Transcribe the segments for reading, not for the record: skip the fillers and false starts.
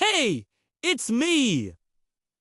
Hey, it's me!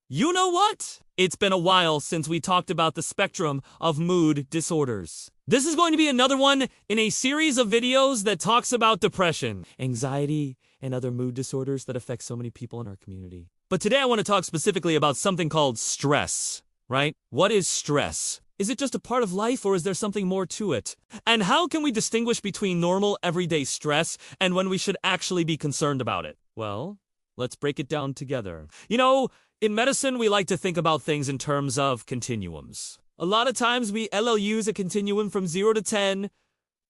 You know what? It's been a while since we talked about the spectrum of mood disorders. This is going to be another one in a series of videos that talks about depression, anxiety, and other mood disorders that affect so many people in our community. But today I want to talk specifically about something called stress, right? What is stress? Is it just a part of life, or is there something more to it? And how can we distinguish between normal, everyday stress and when we should actually be concerned about it? Well, let's break it down together. You know, in medicine, we like to think about things in terms of continuums. A lot of times we LOUs a continuum from 0 to 10,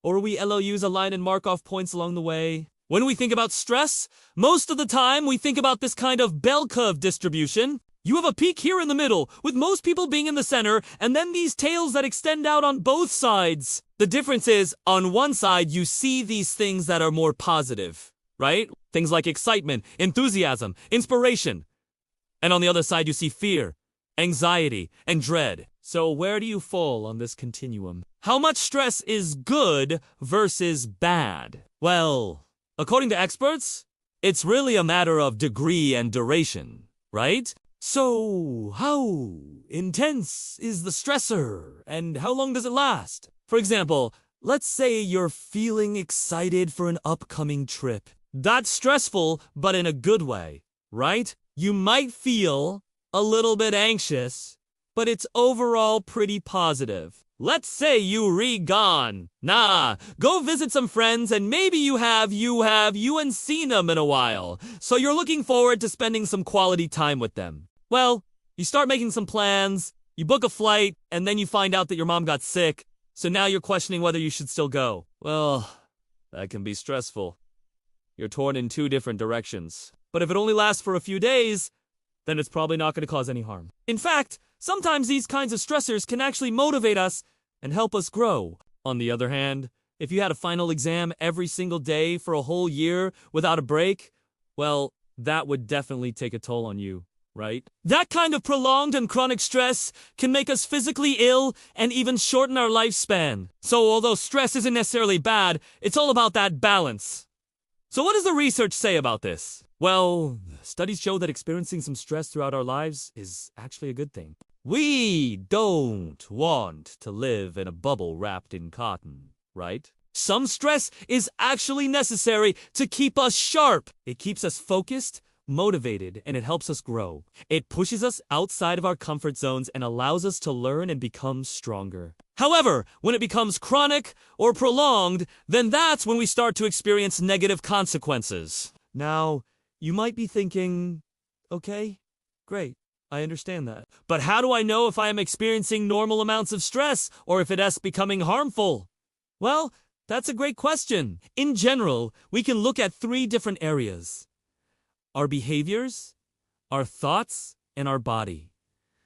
or we LOUs a line and mark off points along the way. When we think about stress, most of the time we think about this kind of bell curve distribution. You have a peak here in the middle, with most people being in the center, and then these tails that extend out on both sides. The difference is, on one side, you see these things that are more positive, right? Things like excitement, enthusiasm, inspiration. And on the other side, you see fear, anxiety, and dread. So where do you fall on this continuum? How much stress is good versus bad? Well, according to experts, it's really a matter of degree and duration, right? So, how intense is the stressor, and how long does it last? For example, let's say you're feeling excited for an upcoming trip. That's stressful, but in a good way, right? You might feel a little bit anxious, but it's overall pretty positive. Let's say you gone. Go visit some friends, and maybe you haven't seen them in a while, so you're looking forward to spending some quality time with them. Well, you start making some plans, you book a flight, and then you find out that your mom got sick, so now you're questioning whether you should still go. Well, that can be stressful. You're torn in two different directions. But if it only lasts for a few days, then it's probably not going to cause any harm. In fact, sometimes these kinds of stressors can actually motivate us and help us grow. On the other hand, if you had a final exam every single day for a whole year without a break, well, that would definitely take a toll on you, right? That kind of prolonged and chronic stress can make us physically ill and even shorten our lifespan. So although stress isn't necessarily bad, it's all about that balance. So what does the research say about this? Well, studies show that experiencing some stress throughout our lives is actually a good thing. We don't want to live in a bubble wrapped in cotton, right? Some stress is actually necessary to keep us sharp. It keeps us focused, motivated, and it helps us grow. It pushes us outside of our comfort zones and allows us to learn and become stronger. However, when it becomes chronic or prolonged, then that's when we start to experience negative consequences. Now, you might be thinking, okay, great, I understand that. But how do I know if I am experiencing normal amounts of stress or if it is becoming harmful? Well, that's a great question. In general, we can look at three different areas: our behaviors, our thoughts, and our body.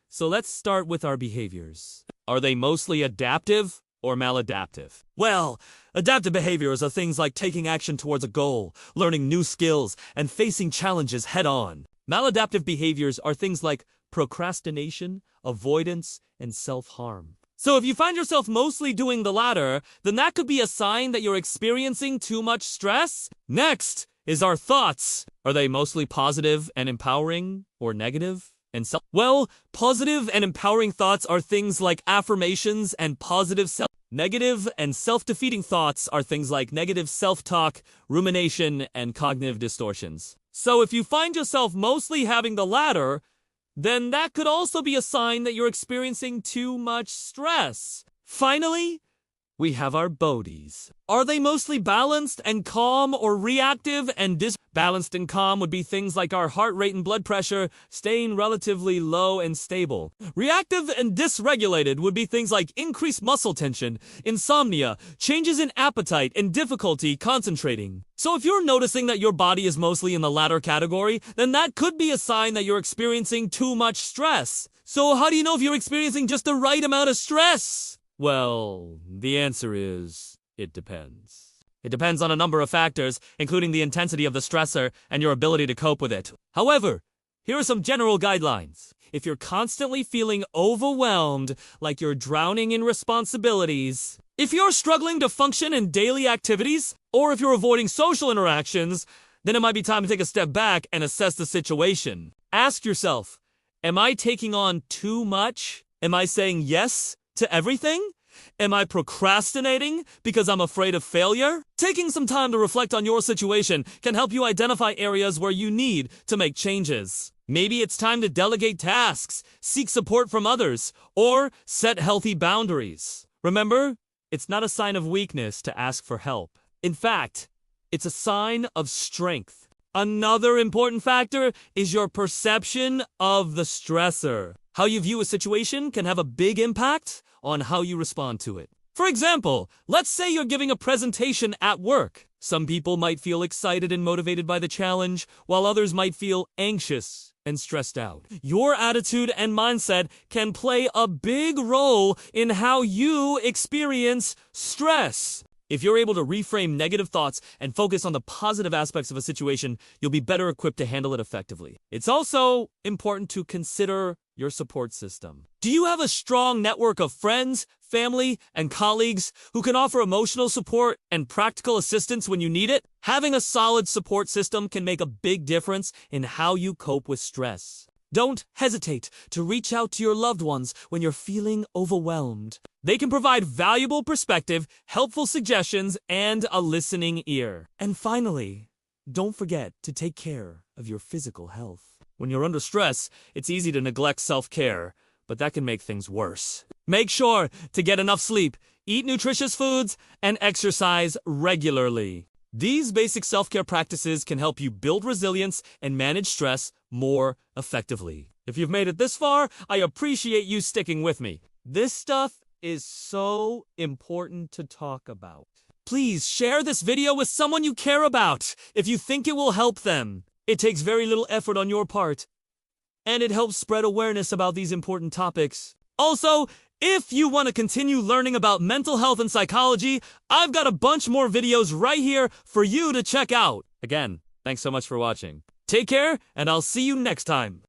So let's start with our behaviors. Are they mostly adaptive or maladaptive? Well, adaptive behaviors are things like taking action towards a goal, learning new skills, and facing challenges head-on. Maladaptive behaviors are things like procrastination, avoidance, and self-harm. So if you find yourself mostly doing the latter, then that could be a sign that you're experiencing too much stress. Next is our thoughts. Are they mostly positive and empowering, or negative? Well, positive and empowering thoughts are things like affirmations and positive Negative and self-defeating thoughts are things like negative self-talk, rumination, and cognitive distortions. So if you find yourself mostly having the latter, then that could also be a sign that you're experiencing too much stress. Finally, we have our bodies. Are they mostly balanced and calm, or reactive and Balanced and calm would be things like our heart rate and blood pressure staying relatively low and stable. Reactive and dysregulated would be things like increased muscle tension, insomnia, changes in appetite, and difficulty concentrating. So if you're noticing that your body is mostly in the latter category, then that could be a sign that you're experiencing too much stress. So how do you know if you're experiencing just the right amount of stress? Well, the answer is, it depends. It depends on a number of factors, including the intensity of the stressor and your ability to cope with it. However, here are some general guidelines. If you're constantly feeling overwhelmed, like you're drowning in responsibilities, if you're struggling to function in daily activities, or if you're avoiding social interactions, then it might be time to take a step back and assess the situation. Ask yourself, am I taking on too much? Am I saying yes to everything? Am I procrastinating because I'm afraid of failure? Taking some time to reflect on your situation can help you identify areas where you need to make changes. Maybe it's time to delegate tasks, seek support from others, or set healthy boundaries. Remember, it's not a sign of weakness to ask for help. In fact, it's a sign of strength. Another important factor is your perception of the stressor. How you view a situation can have a big impact on how you respond to it. For example, let's say you're giving a presentation at work. Some people might feel excited and motivated by the challenge, while others might feel anxious and stressed out. Your attitude and mindset can play a big role in how you experience stress. If you're able to reframe negative thoughts and focus on the positive aspects of a situation, you'll be better equipped to handle it effectively. It's also important to consider your support system. Do you have a strong network of friends, family, and colleagues who can offer emotional support and practical assistance when you need it? Having a solid support system can make a big difference in how you cope with stress. Don't hesitate to reach out to your loved ones when you're feeling overwhelmed. They can provide valuable perspective, helpful suggestions, and a listening ear. And finally, don't forget to take care of your physical health. When you're under stress, it's easy to neglect self-care, but that can make things worse. Make sure to get enough sleep, eat nutritious foods, and exercise regularly. These basic self-care practices can help you build resilience and manage stress more effectively. If you've made it this far, I appreciate you sticking with me. This stuff is so important to talk about. Please share this video with someone you care about if you think it will help them. It takes very little effort on your part, and it helps spread awareness about these important topics. Also, if you want to continue learning about mental health and psychology, I've got a bunch more videos right here for you to check out. Again, thanks so much for watching. Take care, and I'll see you next time.